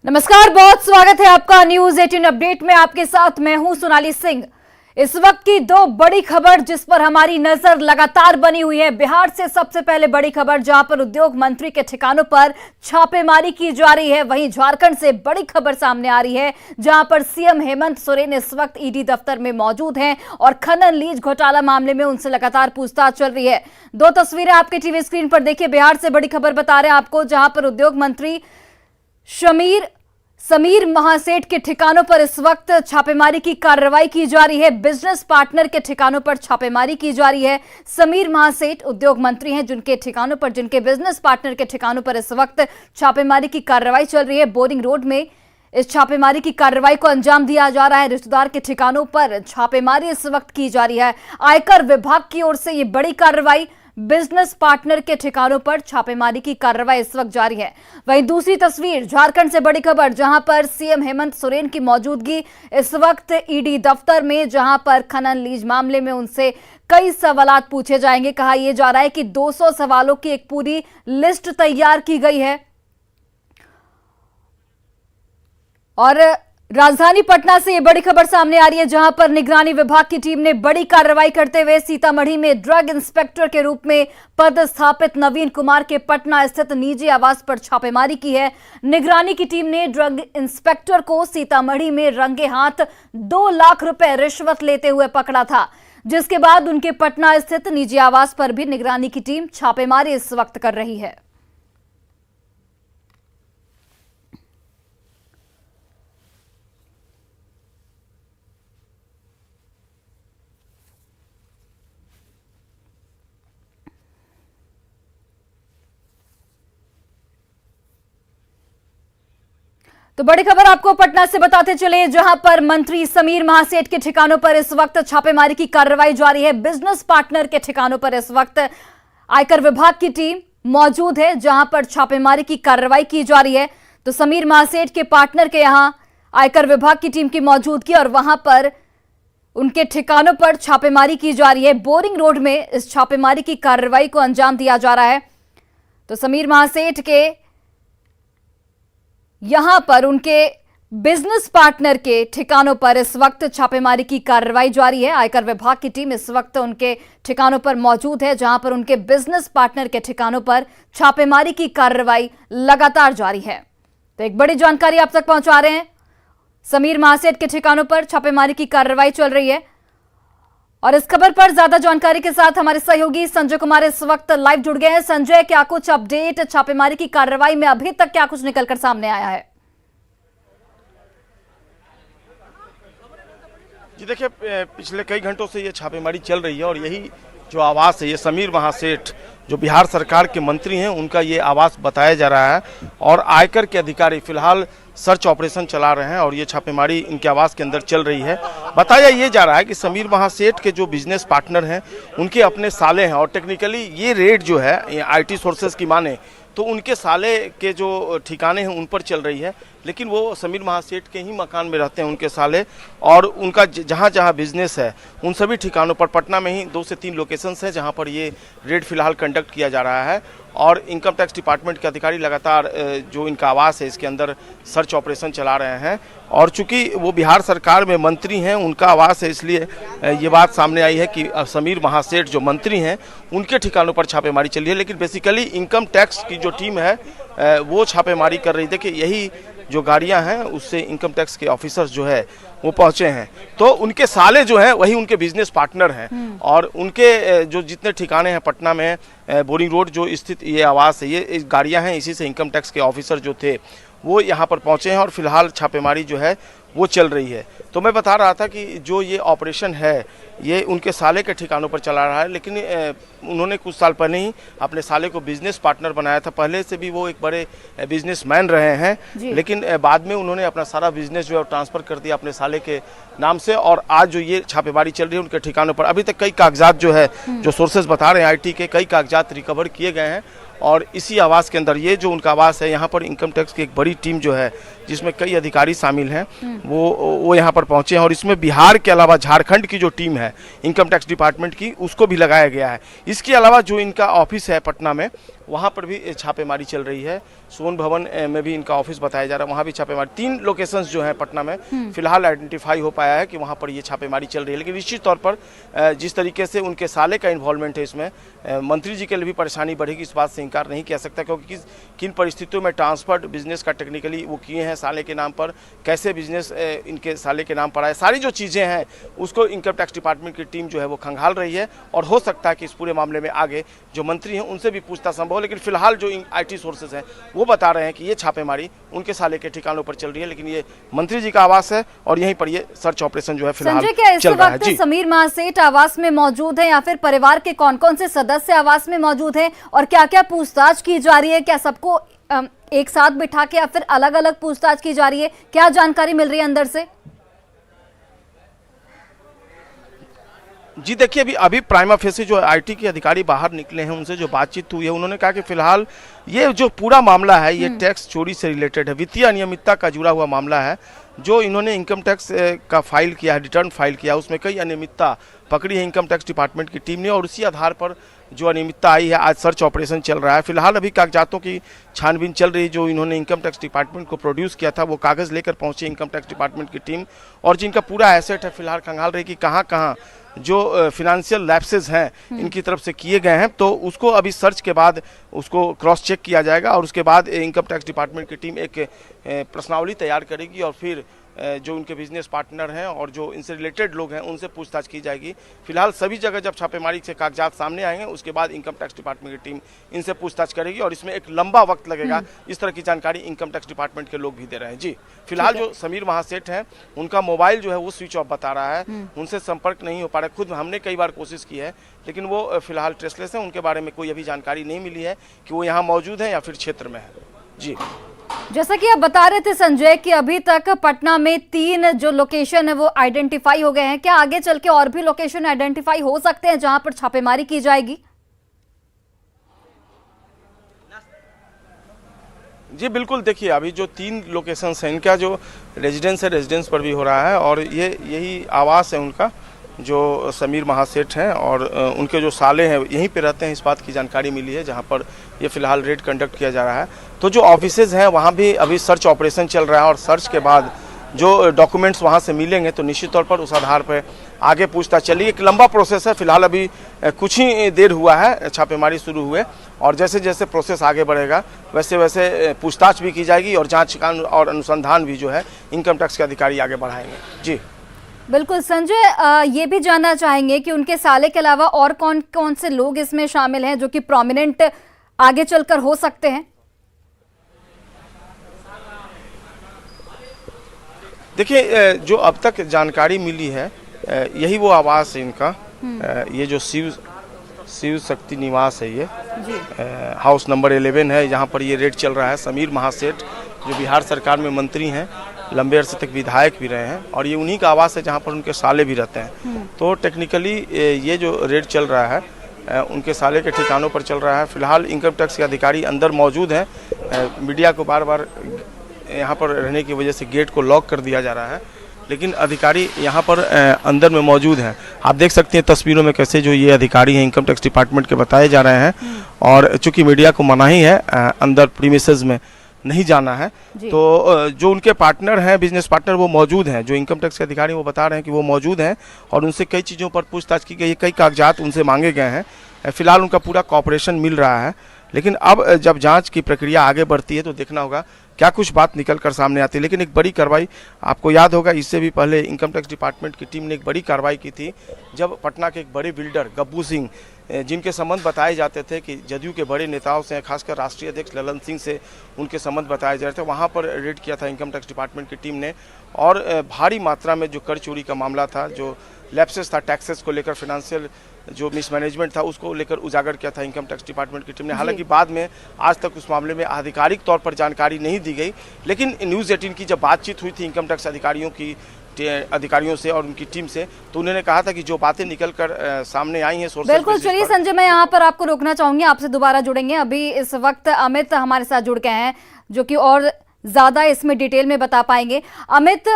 नमस्कार, बहुत स्वागत है आपका न्यूज 18 अपडेट में। आपके साथ मैं हूं सोनाली सिंह। इस वक्त की दो बड़ी खबर जिस पर हमारी नजर लगातार बनी हुई है। बिहार से सबसे पहले बड़ी खबर, जहां पर उद्योग मंत्री के ठिकानों पर छापेमारी की जा रही है। वहीं झारखंड से बड़ी खबर सामने आ रही है, जहां पर सीएम हेमंत सोरेन इस वक्त ईडी दफ्तर में मौजूद हैं और खनन लीज घोटाला मामले में उनसे लगातार पूछताछ चल रही है। दो तस्वीरें आपके टीवी स्क्रीन पर देखिए। बिहार से बड़ी खबर बता रहे हैं आपको, जहां पर उद्योग मंत्री समीर महासेठ के ठिकानों पर इस वक्त छापेमारी की कार्रवाई की जा रही है। बिजनेस पार्टनर के ठिकानों पर छापेमारी की जा रही है। समीर महासेठ उद्योग मंत्री हैं, जिनके ठिकानों पर, जिनके बिजनेस पार्टनर के ठिकानों पर इस वक्त छापेमारी की कार्रवाई चल रही है। बोरिंग रोड में इस छापेमारी की कार्रवाई को अंजाम दिया जा रहा है। रिश्तेदार के ठिकानों पर छापेमारी इस वक्त की जा रही है। आयकर विभाग की ओर से यह बड़ी कार्रवाई, बिजनेस पार्टनर के ठिकानों पर छापेमारी की कार्रवाई इस वक्त जारी है। वहीं दूसरी तस्वीर, झारखंड से बड़ी खबर, जहां पर सीएम हेमंत सोरेन की मौजूदगी इस वक्त ईडी दफ्तर में, जहां पर खनन लीज मामले में उनसे कई सवालात पूछे जाएंगे। कहा यह जा रहा है कि 200 सवालों की एक पूरी लिस्ट तैयार की गई है। और राजधानी पटना से यह बड़ी खबर सामने आ रही है, जहां पर निगरानी विभाग की टीम ने बड़ी कार्रवाई करते हुए सीतामढ़ी में ड्रग इंस्पेक्टर के रूप में पदस्थापित नवीन कुमार के पटना स्थित निजी आवास पर छापेमारी की है। निगरानी की टीम ने ड्रग इंस्पेक्टर को सीतामढ़ी में रंगे हाथ 2 लाख रुपए रिश्वत लेते हुए पकड़ा था, जिसके बाद उनके पटना स्थित निजी आवास पर भी निगरानी की टीम छापेमारी इस वक्त कर रही है। तो बड़ी खबर आपको पटना से बताते चले, जहां पर मंत्री समीर महासेठ के ठिकानों पर इस वक्त छापेमारी की कार्रवाई जारी है। बिजनेस पार्टनर के ठिकानों पर इस वक्त आयकर विभाग की टीम मौजूद है, जहां पर छापेमारी की कार्रवाई की जा रही है। तो समीर महासेठ के पार्टनर के यहां आयकर विभाग की टीम की मौजूदगी और वहां पर उनके ठिकानों पर छापेमारी की जा रही है। बोरिंग रोड में इस छापेमारी की कार्रवाई को अंजाम दिया जा रहा है। तो समीर महासेठ के यहां पर उनके बिजनेस पार्टनर के ठिकानों पर इस वक्त छापेमारी की कार्रवाई जारी है। आयकर विभाग की टीम इस वक्त उनके ठिकानों पर मौजूद है, जहां पर उनके बिजनेस पार्टनर के ठिकानों पर छापेमारी की कार्रवाई लगातार जारी है। तो एक बड़ी जानकारी आप तक पहुंचा रहे हैं। समीर महासेठ के ठिकानों पर छापेमारी की कार्रवाई चल रही है। और इस खबर पर ज्यादा जानकारी के साथ हमारे सहयोगी संजय कुमार इस वक्त लाइव जुड़ गए हैं। संजय, क्या कुछ अपडेट छापेमारी की कार्रवाई में अभी तक क्या कुछ निकलकर सामने आया है? जी देखिए, पिछले कई घंटों से ये छापेमारी चल रही है और यही जो आवास है, ये समीर महासेठ जो बिहार सरकार के मंत्री हैं, उनका ये आवास बताया जा रहा है। और आयकर के अधिकारी फिलहाल सर्च ऑपरेशन चला रहे हैं और ये छापेमारी इनके आवास के अंदर चल रही है। बताया ये जा रहा है कि समीर महासेठ के जो बिजनेस पार्टनर हैं, उनके अपने साले हैं और टेक्निकली ये रेड जो है आईटी सोर्सेज की माने तो उनके साले के जो ठिकाने हैं उन पर चल रही है। लेकिन वो समीर महासेठ के ही मकान में रहते हैं उनके साले, और उनका जहाँ जहाँ बिजनेस है उन सभी ठिकानों पर पटना में ही 2 से 3 लोकेशंस हैं जहाँ पर ये रेड फिलहाल कंडक्ट किया जा रहा है। और इनकम टैक्स डिपार्टमेंट के अधिकारी लगातार जो इनका आवास है इसके अंदर सर्च ऑपरेशन चला रहे हैं। और चूंकि वो बिहार सरकार में मंत्री हैं, उनका आवास है, इसलिए ये बात सामने आई है कि समीर महासेठ जो मंत्री हैं उनके ठिकानों पर छापेमारी चली है। लेकिन बेसिकली इनकम टैक्स की जो टीम है वो छापेमारी कर रही। देखिए, यही जो गाड़ियां हैं उससे इनकम टैक्स के ऑफिसर्स जो है वो पहुंचे हैं। तो उनके साले जो हैं वही उनके बिजनेस पार्टनर हैं। और उनके जो जितने ठिकाने हैं पटना में, बोरिंग रोड जो स्थित ये आवास है, ये गाड़ियां हैं, इसी से इनकम टैक्स के ऑफिसर जो थे वो यहाँ पर पहुंचे हैं और फिलहाल छापेमारी जो है वो चल रही है। तो मैं बता रहा था कि जो ये ऑपरेशन है ये उनके साले के ठिकानों पर चला रहा है। लेकिन उन्होंने कुछ साल पहले ही अपने साले को बिजनेस पार्टनर बनाया था। पहले से भी वो एक बड़े बिजनेसमैन रहे हैं, लेकिन बाद में उन्होंने अपना सारा बिजनेस जो है ट्रांसफ़र कर दिया अपने साले के नाम से। और आज जो ये छापेमारी चल रही है उनके ठिकानों पर अभी तक कई कागजात जो है, जो सोर्सेज बता रहे हैं IT के, कई कागजात रिकवर किए गए हैं। और इसी आवास के अंदर, ये जो उनका आवास है, यहाँ पर इनकम टैक्स की एक बड़ी बड़ी टीम जो है, जिसमें कई अधिकारी शामिल हैं, वो यहाँ पर पहुंचे हैं। और इसमें बिहार के अलावा झारखंड की जो टीम है इनकम टैक्स डिपार्टमेंट की, उसको भी लगाया गया है। इसके अलावा जो इनका ऑफिस है पटना में, वहाँ पर भी छापेमारी चल रही है। सोन भवन में भी इनका ऑफिस बताया जा रहा है, वहाँ भी छापेमारी। 3 लोकेशंस जो हैं पटना में फिलहाल आइडेंटिफाई हो पाया है कि वहाँ पर ये छापेमारी चल रही है। लेकिन निश्चित तौर पर जिस तरीके से उनके साले का इन्वॉल्वमेंट है इसमें, मंत्री जी के लिए भी परेशानी बढ़ेगी, इस बात से इनकार नहीं किया सकता। क्योंकि किन परिस्थितियों में ट्रांसफर्ड बिजनेस का टेक्निकली वो किए हैं साले के नाम पर, कैसे बिजनेस इनके साले के नाम पर आए, सारी जो चीज़ें हैं उसको इनकम टैक्स डिपार्टमेंट की टीम जो है वो खंगाल रही है। और हो सकता है कि इस पूरे मामले में आगे जो मंत्री हैं उनसे भी पूछताछ संभव हो। लेकिन फिलहाल जो IT सोर्सेज हैं वो बता रहे हैं कि ये छापेमारी उनके साले के ठिकानों पर चल रही है। लेकिन ये मंत्री जी का आवास है और यहीं पर ये सर्च ऑपरेशन जो है फिलहाल संजय, क्या इस चल रहा है। वक्त जी, समीर महासेठ आवास में मौजूद है या फिर परिवार के कौन-कौन से सदस्य आवास में मौजूद हैं और क्या-क्या पूछताछ की जा रही है? क्या सबको एक साथ बिठा के या फिर अलग-अलग पूछताछ की जा रही है? क्या जानकारी मिल रही है अंदर से? जी देखिए, अभी प्राइमा फेसी जो IT के अधिकारी बाहर निकले हैं, उनसे जो बातचीत हुई है, उन्होंने कहा कि फिलहाल ये जो पूरा मामला है ये टैक्स चोरी से रिलेटेड है, वित्तीय अनियमितता का जुड़ा हुआ मामला है। जो इन्होंने इनकम टैक्स का फाइल किया है, रिटर्न फाइल किया, उसमें कई अनियमितता पकड़ी है इनकम टैक्स डिपार्टमेंट की टीम ने। और उसी आधार पर जो अनियमितता आई है, आज सर्च ऑपरेशन चल रहा है। फिलहाल अभी कागजातों की छानबीन चल रही है। जो इन्होंने इनकम टैक्स डिपार्टमेंट को प्रोड्यूस किया था, वो कागज़ लेकर पहुंचे इनकम टैक्स डिपार्टमेंट की टीम। और जिनका पूरा एसेट है फिलहाल खंगाल रही कि कहाँ कहाँ जो फिनेंशियल लैप्सेस हैं इनकी तरफ से किए गए हैं, तो उसको अभी सर्च के बाद उसको क्रॉस चेक किया जाएगा। और उसके बाद इनकम टैक्स डिपार्टमेंट की टीम एक प्रश्नावली तैयार करेगी और फिर जो उनके बिजनेस पार्टनर हैं और जो इनसे रिलेटेड लोग हैं उनसे पूछताछ की जाएगी। फिलहाल सभी जगह जब छापेमारी से कागजात सामने आएंगे, उसके बाद इनकम टैक्स डिपार्टमेंट की टीम इनसे पूछताछ करेगी और इसमें एक लंबा वक्त लगेगा। इस तरह की जानकारी इनकम टैक्स डिपार्टमेंट के लोग भी दे रहे हैं। जी, फिलहाल जो समीर महासेठ हैं उनका मोबाइल जो है वो स्विच ऑफ बता रहा है, उनसे संपर्क नहीं हो पा रहा है। खुद हमने कई बार कोशिश की है, लेकिन वो फिलहाल ट्रेसलेस है। उनके बारे में कोई अभी जानकारी नहीं मिली है कि वो यहाँ मौजूद है या फिर क्षेत्र में है। जी, जैसा कि आप बता रहे थे संजय कि अभी तक पटना में 3 जो लोकेशन है वो आइडेंटिफाई हो गए हैं, क्या आगे चल के और भी लोकेशन आइडेंटिफाई हो सकते हैं जहां पर छापेमारी की जाएगी? जी बिल्कुल, देखिए अभी जो 3 लोकेशंस हैं, इनका जो रेजिडेंस है, रेजिडेंस पर भी हो रहा है। और यही आवास है उनका, जो समीर महासेठ हैं और उनके जो साले हैं यहीं पे रहते हैं, इस बात की जानकारी मिली है, जहां पर ये फिलहाल रेड कंडक्ट किया जा रहा है। तो जो ऑफिसेज हैं वहां भी अभी सर्च ऑपरेशन चल रहा है और सर्च के बाद जो डॉक्यूमेंट्स वहां से मिलेंगे तो निश्चित तौर पर उस आधार पर आगे पूछताछ चलिए। एक लंबा प्रोसेस है, फिलहाल अभी कुछ ही देर हुआ है छापेमारी शुरू हुए, और जैसे जैसे प्रोसेस आगे बढ़ेगा वैसे वैसे पूछताछ भी की जाएगी और जाँच और अनुसंधान भी जो है इनकम टैक्स के अधिकारी आगे बढ़ाएंगे। जी बिल्कुल संजय, ये भी जानना चाहेंगे कि उनके साले के अलावा और कौन कौन से लोग इसमें शामिल हैं जो कि प्रोमिनेंट आगे चलकर हो सकते हैं? देखिए, जो अब तक जानकारी मिली है यही वो आवास है इनका। ये जो शिव शक्ति निवास है, ये हाउस नंबर 11 है, जहाँ पर ये रेड चल रहा है। समीर महासेठ जो बिहार सरकार में मंत्री हैं, लंबे अरसे तक विधायक भी रहे हैं, और ये उन्हीं का आवास है जहाँ पर उनके साले भी रहते हैं। तो टेक्निकली ये जो रेड चल रहा है उनके साले के ठिकानों पर चल रहा है। फिलहाल इनकम टैक्स के अधिकारी अंदर मौजूद हैं। मीडिया को बार बार यहाँ पर रहने की वजह से गेट को लॉक कर दिया जा रहा है, लेकिन अधिकारी यहाँ पर अंदर में मौजूद हैं। आप देख सकते हैं तस्वीरों में कैसे जो ये अधिकारी हैं इनकम टैक्स डिपार्टमेंट के बताए जा रहे हैं। और चूंकि मीडिया को मनाही है अंदर प्रीमिसेस में नहीं जाना है, तो जो उनके पार्टनर हैं, बिजनेस पार्टनर, वो मौजूद हैं। जो इनकम टैक्स के अधिकारी वो बता रहे हैं कि वो मौजूद हैं और उनसे कई चीज़ों पर पूछताछ की गई है, कई कागजात उनसे मांगे गए हैं। फिलहाल उनका पूरा कॉपरेशन मिल रहा है, लेकिन अब जब जांच की प्रक्रिया आगे बढ़ती है तो देखना होगा क्या कुछ बात निकल कर सामने आती है। लेकिन एक बड़ी कार्रवाई, आपको याद होगा इससे भी पहले इनकम टैक्स डिपार्टमेंट की टीम ने एक बड़ी कार्रवाई की थी, जब पटना के एक बड़े बिल्डर गब्बू सिंह, जिनके संबंध बताए जाते थे कि जदयू के बड़े नेताओं से, खासकर राष्ट्रीय अध्यक्ष ललन सिंह से उनके संबंध बताए जा रहे थे, वहाँ पर रेड किया था इनकम टैक्स डिपार्टमेंट की टीम ने। और भारी मात्रा में जो कर चोरी का मामला था, जो लैप्सेस था टैक्सेस को लेकर, फाइनेंशियल जो मिसमैनेजमेंट था उसको लेकर उजागर किया था इनकम टैक्स डिपार्टमेंट की टीम ने। हालांकि बाद में आज तक उस मामले में आधिकारिक तौर पर जानकारी नहीं दी गई, लेकिन न्यूज़ 18 की जब बातचीत हुई थी इनकम टैक्स अधिकारियों से और उनकी टीम से, तो उन्होंने कहा था कि जो बातें निकल कर सामने आई हैं सोर्सेज। बिल्कुल, चलिए संजय, मैं यहाँ पर आपको रोकना चाहूंगी, आपसे दोबारा जुड़ेंगे। अभी इस वक्त अमित हमारे साथ जुड़ गए हैं जो कि और ज्यादा इसमें डिटेल में बता पाएंगे। अमित,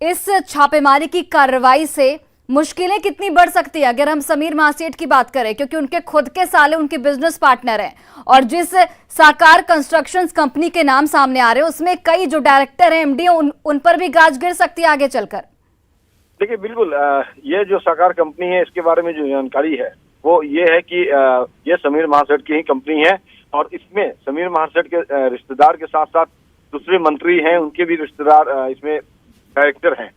इस छापेमारी की कार्रवाई से मुश्किलें कितनी बढ़ सकती है अगर हम समीर महासेठ की बात करें, क्योंकि उनके खुद के साले उनके बिजनेस पार्टनर हैं और जिस साकार कंस्ट्रक्शंस कंपनी के नाम सामने आ रहे हैं उसमें कई जो डायरेक्टर हैं, एमडी हैं, उन पर भी गाज गिर सकती है आगे चलकर। देखिए बिल्कुल, ये जो साकार कंपनी है इसके बारे में जो जानकारी है वो ये है कि ये समीर महासेठ की ही कंपनी है और इसमें समीर महासेठ के रिश्तेदार के साथ साथ दूसरे मंत्री हैं, उनके भी रिश्तेदार इसमें डायरेक्टर हैं।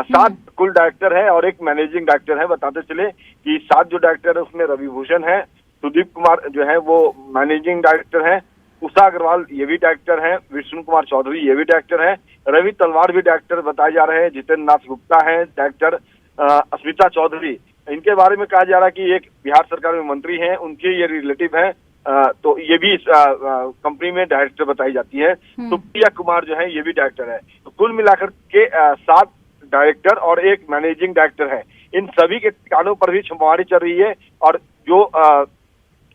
7 कुल डायरेक्टर है और एक मैनेजिंग डायरेक्टर है। बताते चले कि 7 जो डायरेक्टर है उसमें रवि भूषण है, सुदीप कुमार जो है वो मैनेजिंग डायरेक्टर है, उषा अग्रवाल ये भी डायरेक्टर है, विष्णु कुमार चौधरी ये भी डायरेक्टर है, रवि तलवार भी डायरेक्टर बताए जा रहे हैं, जितेंद्र नाथ गुप्ता है डायरेक्टर, अस्मिता चौधरी, इनके बारे में कहा जा रहा है कि एक बिहार सरकार में मंत्री हैं, उनके ये रिलेटिव हैं, तो ये भी इस कंपनी में डायरेक्टर बताई जाती है। सुप्रिया कुमार जो है ये भी डायरेक्टर है। तो कुल मिलाकर के 7 डायरेक्टर और एक मैनेजिंग डायरेक्टर है। इन सभी के ठिकानों पर भी छापेमारी चल रही है और जो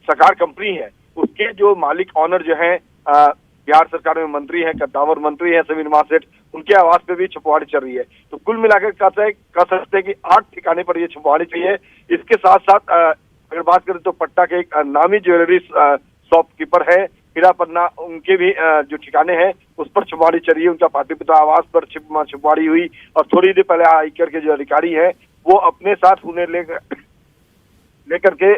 साकार कंपनी है उसके जो मालिक ऑनर जो है बिहार सरकार में मंत्री है, कद्दावर मंत्री है समीर महासेठ, उनके आवास पे भी छापेमारी चल रही है। तो कुल मिलाकर कह सकते हैं कि 8 ठिकाने पर ये छापेमारी चाहिए। इसके साथ साथ अगर बात करें तो पटना के एक नामी ज्वेलरी शॉपकीपर है हीरा पन्ना, उनके भी जो ठिकाने हैं उस पर छापेमारी चल रही है। उनका पाटलिपुत्र पिता आवास पर छापेमारी हुई और थोड़ी देर पहले आयकर के जो अधिकारी है वो अपने साथ उन्हें लेकर के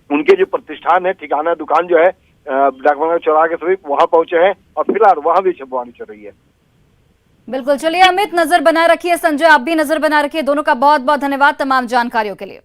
उनके जो प्रतिष्ठान है, ठिकाना दुकान जो है डाकबंगला चौराहा के समीप, वहां पहुंचे हैं और फिलहाल वहां भी छापेमारी चल रही है। बिल्कुल, चलिए अमित नजर बनाए रखिए, संजय आप भी नजर बनाए रखिए। दोनों का बहुत बहुत धन्यवाद तमाम जानकारियों के लिए।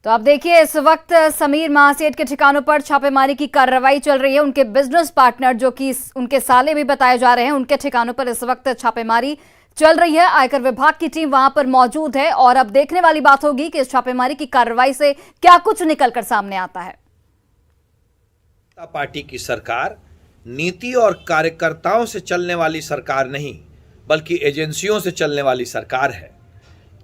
तो आप देखिए इस वक्त समीर महासेठ के ठिकानों पर छापेमारी की कार्रवाई चल रही है। उनके बिजनेस पार्टनर जो कि उनके साले भी बताए जा रहे हैं, उनके ठिकानों पर इस वक्त छापेमारी चल रही है। आयकर विभाग की टीम वहां पर मौजूद है और अब देखने वाली बात होगी कि इस छापेमारी की कार्रवाई से क्या कुछ निकलकर सामने आता है। पार्टी की सरकार नीति और कार्यकर्ताओं से चलने वाली सरकार नहीं बल्कि एजेंसियों से चलने वाली सरकार है।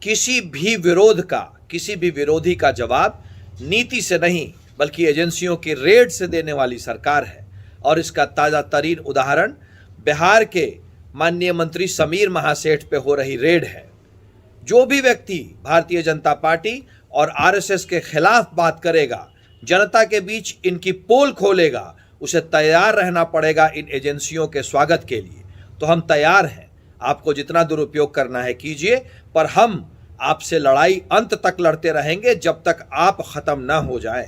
किसी भी विरोधी का जवाब नीति से नहीं बल्कि एजेंसियों की रेड से देने वाली सरकार है। और इसका ताजा तरीन उदाहरण बिहार के माननीय मंत्री समीर महासेठ पे हो रही रेड है। जो भी व्यक्ति भारतीय जनता पार्टी और आरएसएस के खिलाफ बात करेगा, जनता के बीच इनकी पोल खोलेगा, उसे तैयार रहना पड़ेगा इन एजेंसियों के स्वागत के लिए। तो हम तैयार हैं, आपको जितना दुरुपयोग करना है कीजिए, पर हम आपसे लड़ाई अंत तक लड़ते रहेंगे जब तक आप खत्म ना हो जाएं।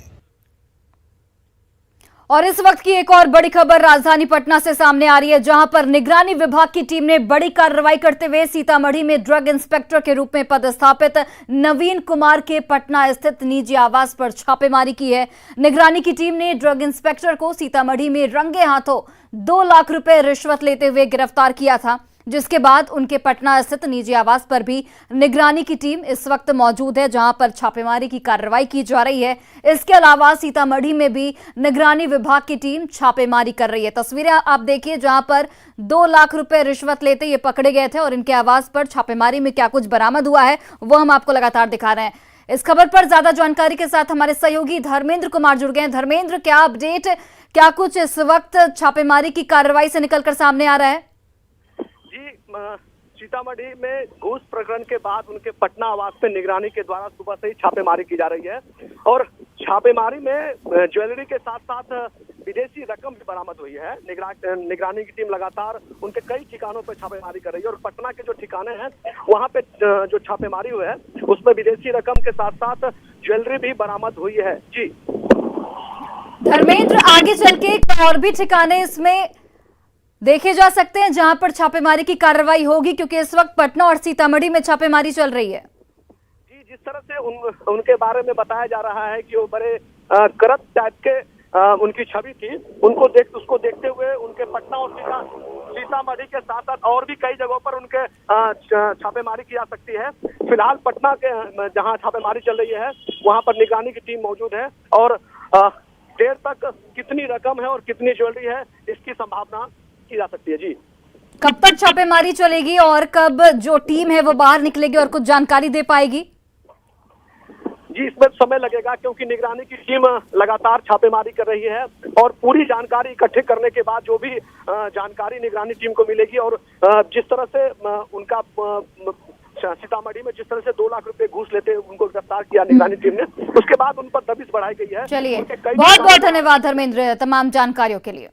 और इस वक्त की एक और बड़ी खबर राजधानी पटना से सामने आ रही है, जहां पर निगरानी विभाग की टीम ने बड़ी कार्रवाई करते हुए सीतामढ़ी में ड्रग इंस्पेक्टर के रूप में पदस्थापित नवीन कुमार के पटना स्थित निजी आवास पर छापेमारी की है। निगरानी की टीम ने ड्रग इंस्पेक्टर को सीतामढ़ी में रंगे हाथों 2 लाख रुपए रिश्वत लेते हुए गिरफ्तार किया था, जिसके बाद उनके पटना स्थित निजी आवास पर भी निगरानी की टीम इस वक्त मौजूद है, जहां पर छापेमारी की कार्रवाई की जा रही है। इसके अलावा सीतामढ़ी में भी निगरानी विभाग की टीम छापेमारी कर रही है। तस्वीरें आप देखिए जहां पर 2 लाख रुपए रिश्वत लेते ये पकड़े गए थे और इनके आवास पर छापेमारी में क्या कुछ बरामद हुआ है वो हम आपको लगातार दिखा रहे हैं। इस खबर पर ज्यादा जानकारी के साथ हमारे सहयोगी धर्मेंद्र कुमार जुड़ गए हैं। धर्मेंद्र, क्या अपडेट, क्या कुछ इस वक्त छापेमारी की कार्रवाई से निकलकर सामने आ रहा है? सीतामढ़ी में घूस प्रकरण के बाद उनके पटना आवास पे निगरानी के द्वारा सुबह से ही छापेमारी की जा रही है और छापेमारी में ज्वेलरी के साथ साथ विदेशी रकम भी बरामद हुई है। निगरानी की टीम लगातार उनके कई ठिकानों पर छापेमारी कर रही है और पटना के जो ठिकाने हैं वहां पे जो छापेमारी हुई है उसमें विदेशी रकम के साथ साथ ज्वेलरी भी बरामद हुई है। जी धर्मेंद्र, आगे चल के और भी ठिकाने इसमें देखे जा सकते हैं जहां पर छापेमारी की कार्रवाई होगी, क्योंकि इस वक्त पटना और सीतामढ़ी में छापेमारी चल रही है। जी, जिस तरह से उनके बारे में बताया जा रहा है कि वो बड़े करप्ट टाइप के उनकी छवि थी, उसको देखते हुए उनके पटना और सीतामढ़ी के साथ साथ और भी कई जगहों पर उनके छापेमारी की जा सकती है। फिलहाल पटना के जहां छापेमारी चल रही है वहां पर निगरानी की टीम मौजूद है और देर तक कितनी रकम है और कितनी ज्वेलरी है इसकी संभावना की जा सकती है। जी, कब तक छापेमारी चलेगी और कब जो टीम है वो बाहर निकलेगी और कुछ जानकारी दे पाएगी? जी इसमें समय लगेगा, क्योंकि निगरानी की टीम लगातार छापेमारी कर रही है और पूरी जानकारी इकट्ठे करने के बाद जो भी जानकारी निगरानी टीम को मिलेगी और जिस तरह से उनका सीतामढ़ी में जिस तरह से 2 लाख रुपए घूस लेते उनको गिरफ्तार किया निगरानी टीम ने, उसके बाद उन पर दबिश बढ़ाई गई है। चलिए, बहुत बहुत धन्यवाद धर्मेंद्र तमाम जानकारियों के लिए।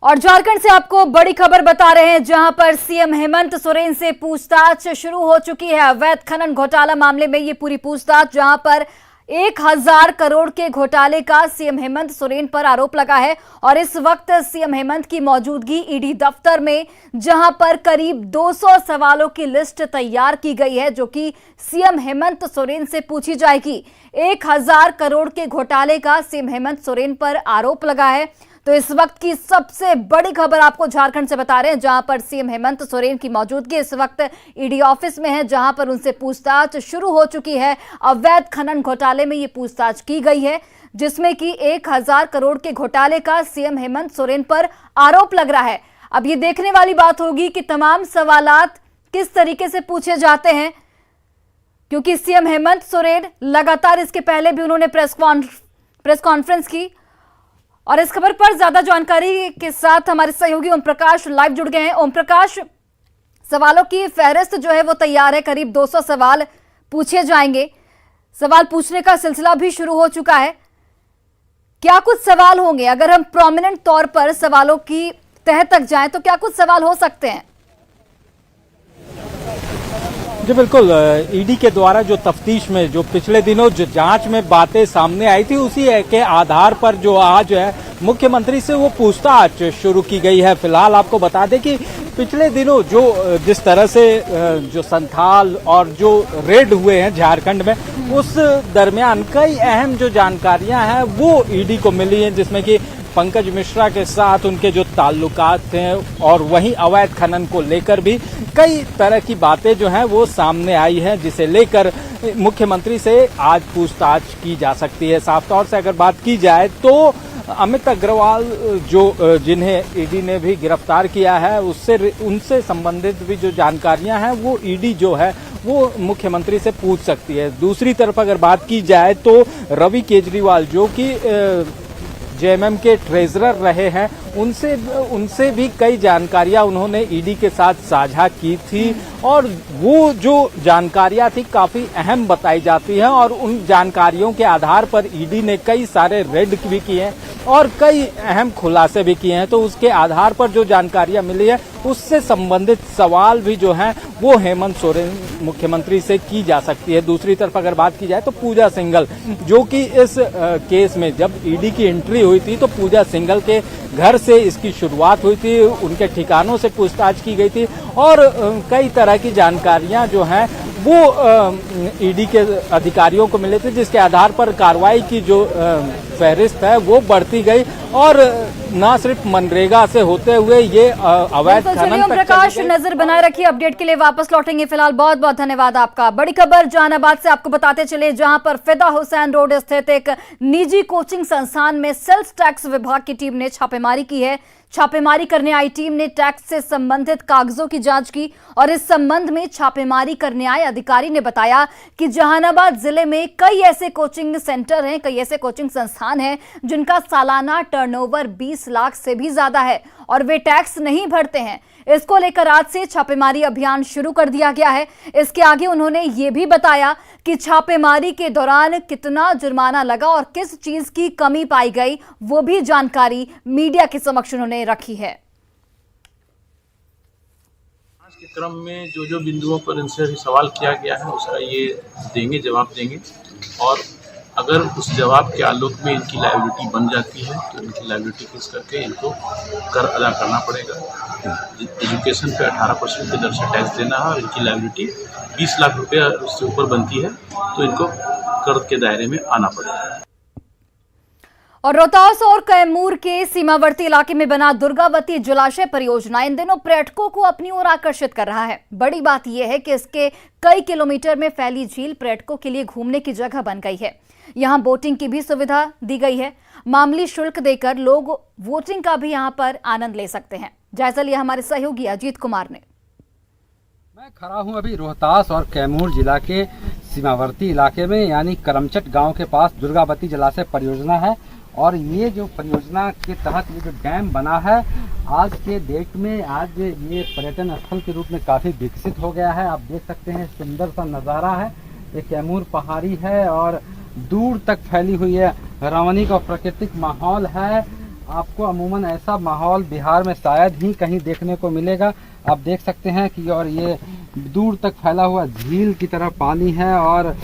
और झारखंड से आपको बड़ी खबर बता रहे हैं, जहां पर सीएम हेमंत सोरेन से पूछताछ शुरू हो चुकी है। अवैध खनन घोटाला मामले में ये पूरी पूछताछ, जहां पर 1000 करोड़ के घोटाले का सीएम हेमंत सोरेन पर आरोप लगा है। और इस वक्त सीएम हेमंत की मौजूदगी ईडी दफ्तर में, जहां पर करीब 200 सवालों की लिस्ट तैयार की गई है, जो कि सीएम हेमंत सोरेन से पूछी जाएगी। 1000 करोड़ के घोटाले का सीएम हेमंत सोरेन पर आरोप लगा है। तो इस वक्त की सबसे बड़ी खबर आपको झारखंड से बता रहे हैं, जहां पर सीएम हेमंत सोरेन की मौजूदगी इस वक्त ईडी ऑफिस में है, जहां पर उनसे पूछताछ शुरू हो चुकी है। अवैध खनन घोटाले में ये पूछताछ की गई है, जिसमें कि 1000 करोड़ के घोटाले का सीएम हेमंत सोरेन पर आरोप लग रहा है। अब ये देखने वाली बात होगी कि तमाम सवालात किस तरीके से पूछे जाते हैं, क्योंकि सीएम हेमंत सोरेन लगातार, इसके पहले भी उन्होंने प्रेस कॉन्फ्रेंस की। और इस खबर पर ज्यादा जानकारी के साथ हमारे सहयोगी ओम प्रकाश लाइव जुड़ गए हैं। ओम प्रकाश, सवालों की फहरिस्त जो है वो तैयार है, करीब 200 सवाल पूछे जाएंगे। सवाल पूछने का सिलसिला भी शुरू हो चुका है। क्या कुछ सवाल होंगे? अगर हम प्रोमिनेंट तौर पर सवालों की तह तक जाएं तो क्या कुछ सवाल हो सकते हैं? जी बिल्कुल, ईडी के द्वारा जो तफ्तीश में जो पिछले दिनों जो जांच में बातें सामने आई थी, उसी के आधार पर जो आज है मुख्यमंत्री से वो पूछताछ शुरू की गई है। फिलहाल आपको बता दें कि पिछले दिनों जो जिस तरह से जो संथाल और जो रेड हुए हैं झारखंड में, उस दरमियान कई अहम जो जानकारियां हैं वो ईडी को मिली हैं, जिसमें कि पंकज मिश्रा के साथ उनके जो ताल्लुकात थे और वहीं अवैध खनन को लेकर भी कई तरह की बातें जो हैं वो सामने आई हैं, जिसे लेकर मुख्यमंत्री से आज पूछताछ की जा सकती है। साफ तौर से अगर बात की जाए तो अमित अग्रवाल जो जिन्हें ईडी ने भी गिरफ्तार किया है, उनसे संबंधित भी जो जानकारियां हैं वो ईडी जो है वो मुख्यमंत्री से पूछ सकती है। दूसरी तरफ अगर बात की जाए तो रवि केजरीवाल जो कि जेएमएम के ट्रेजरर रहे हैं, उनसे भी कई जानकारियां उन्होंने ईडी के साथ साझा की थी और वो जो जानकारियां थी काफी अहम बताई जाती हैं और उन जानकारियों के आधार पर ईडी ने कई सारे रेड भी किए हैं और कई अहम खुलासे भी किए हैं। तो उसके आधार पर जो जानकारियां मिली है उससे संबंधित सवाल भी जो हैं वो हेमंत सोरेन मुख्यमंत्री से की जा सकती है। दूसरी तरफ अगर बात की जाए तो पूजा सिंघल, जो कि इस केस में जब ईडी की एंट्री हुई थी तो पूजा सिंघल के घर से इसकी शुरुआत हुई थी, उनके ठिकानों से पूछताछ की गई थी और कई तरह की जानकारियां जो हैं वो ईडी के अधिकारियों को मिले थे, जिसके आधार पर कार्रवाई की जो फहरिस्त है वो बढ़ती गई और न सिर्फ मनरेगा से होते हुए ये अवैध खनन तक प्रकाश नजर बनाए रखिए। अपडेट के लिए वापस लौटेंगे। फिलहाल बहुत बहुत धन्यवाद आपका। बड़ी खबर जहानाबाद से आपको बताते चले, जहां पर फिदा हुसैन रोड स्थित एक निजी कोचिंग संस्थान में सेल्स टैक्स विभाग की टीम ने छापेमारी की है। छापेमारी करने आई टीम ने टैक्स से संबंधित कागजों की जांच की और इस संबंध में छापेमारी करने आए अधिकारी ने बताया कि जहानाबाद जिले में कई ऐसे कोचिंग सेंटर हैं, कई ऐसे कोचिंग संस्थान हैं जिनका सालाना टर्नओवर 20 लाख से भी ज्यादा है और वे टैक्स नहीं भरते हैं। इसको लेकर आज से छापेमारी अभियान शुरू कर दिया गया है। इसके आगे उन्होंने ये भी बताया कि छापेमारी के दौरान कितना जुर्माना लगा और किस चीज की कमी पाई गई, वो भी जानकारी मीडिया के समक्ष उन्होंने रखी है। आज के क्रम में जो बिंदुओं पर इनसे सवाल किया गया है उसका ये देंगे, जवाब देंगे और अगर उस जवाब के आलोक में इनकी लायबिलिटी बन जाती है तो इनकी लायबिलिटी केस करके इनको कर अदा करना पड़ेगा। एजुकेशन पे 18% की दर से टैक्स देना है और इनकी लायबिलिटी 20 लाख रुपया उससे ऊपर बनती है तो इनको कर के दायरे में आना पड़ेगा। और रोहतास और कैमूर के सीमावर्ती इलाके में बना दुर्गावती जलाशय परियोजना इन दिनों पर्यटकों को अपनी ओर आकर्षित कर रहा है। बड़ी बात यह है कि इसके कई किलोमीटर में फैली झील पर्यटकों के लिए घूमने की जगह बन गई है। यहां बोटिंग की भी सुविधा दी गई है। मामूली शुल्क देकर लोग बोटिंग का भी यहां पर आनंद ले सकते हैं। जायजा लिया हमारे सहयोगी अजीत कुमार ने। मैं खड़ा हूं अभी रोहतास और कैमूर जिला के सीमावर्ती इलाके में यानी करमचट गांव के पास दुर्गावती जलाशय परियोजना है। और ये जो परियोजना के तहत ये जो डैम बना है आज के डेट में आज ये पर्यटन स्थल के रूप में काफ़ी विकसित हो गया है। आप देख सकते हैं सुंदर सा नज़ारा है, ये कैमूर पहाड़ी है और दूर तक फैली हुई है रमणीक और प्राकृतिक माहौल है। आपको अमूमन ऐसा माहौल बिहार में शायद ही कहीं देखने को मिलेगा। आप देख सकते हैं कि और ये दूर तक फैला हुआ झील की तरह पानी है और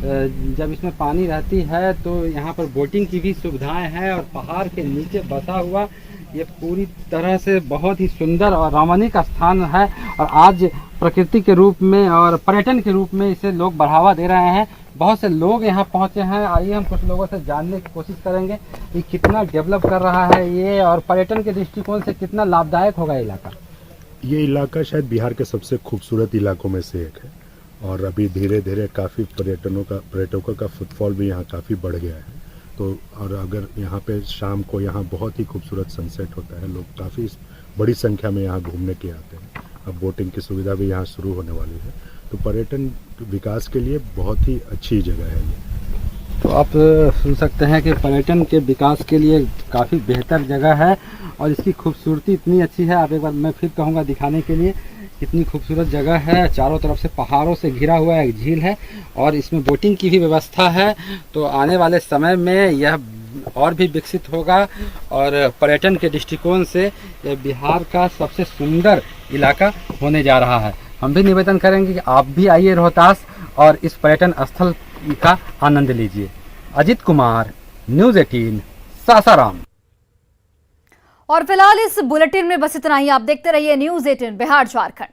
जब इसमें पानी रहती है तो यहाँ पर बोटिंग की भी सुविधाएं हैं और पहाड़ के नीचे बसा हुआ ये पूरी तरह से बहुत ही सुंदर और रमणीक स्थान है। और आज प्रकृति के रूप में और पर्यटन के रूप में इसे लोग बढ़ावा दे रहे हैं। बहुत से लोग यहाँ पहुँचे हैं। आइए हम कुछ लोगों से जानने की कोशिश करेंगे कि कितना डेवलप कर रहा है ये और पर्यटन के दृष्टिकोण से कितना लाभदायक होगा इलाका। ये इलाका शायद बिहार के सबसे खूबसूरत इलाकों में से एक है और अभी धीरे धीरे काफ़ी पर्यटकों का फुटफॉल भी यहाँ काफ़ी बढ़ गया है। तो और अगर यहाँ पे शाम को यहाँ बहुत ही खूबसूरत सनसेट होता है, लोग काफ़ी बड़ी संख्या में यहाँ घूमने के आते हैं। अब बोटिंग की सुविधा भी यहाँ शुरू होने वाली है, तो पर्यटन विकास के लिए बहुत ही अच्छी जगह है ये। तो आप सुन सकते हैं कि पर्यटन के विकास के लिए काफ़ी बेहतर जगह है और इसकी खूबसूरती इतनी अच्छी है। आप एक बार मैं फिर कहूँगा दिखाने के लिए, कितनी खूबसूरत जगह है। चारों तरफ से पहाड़ों से घिरा हुआ एक झील है और इसमें बोटिंग की भी व्यवस्था है। तो आने वाले समय में यह और भी विकसित होगा और पर्यटन के दृष्टिकोण से यह बिहार का सबसे सुंदर इलाका होने जा रहा है। हम भी निवेदन करेंगे कि आप भी आइए रोहतास और इस पर्यटन स्थल का आनंद लीजिए। अजित कुमार, न्यूज़ 18, सासाराम। और फिलहाल इस बुलेटिन में बस इतना ही। आप देखते रहिए न्यूज़ 18 बिहार झारखंड।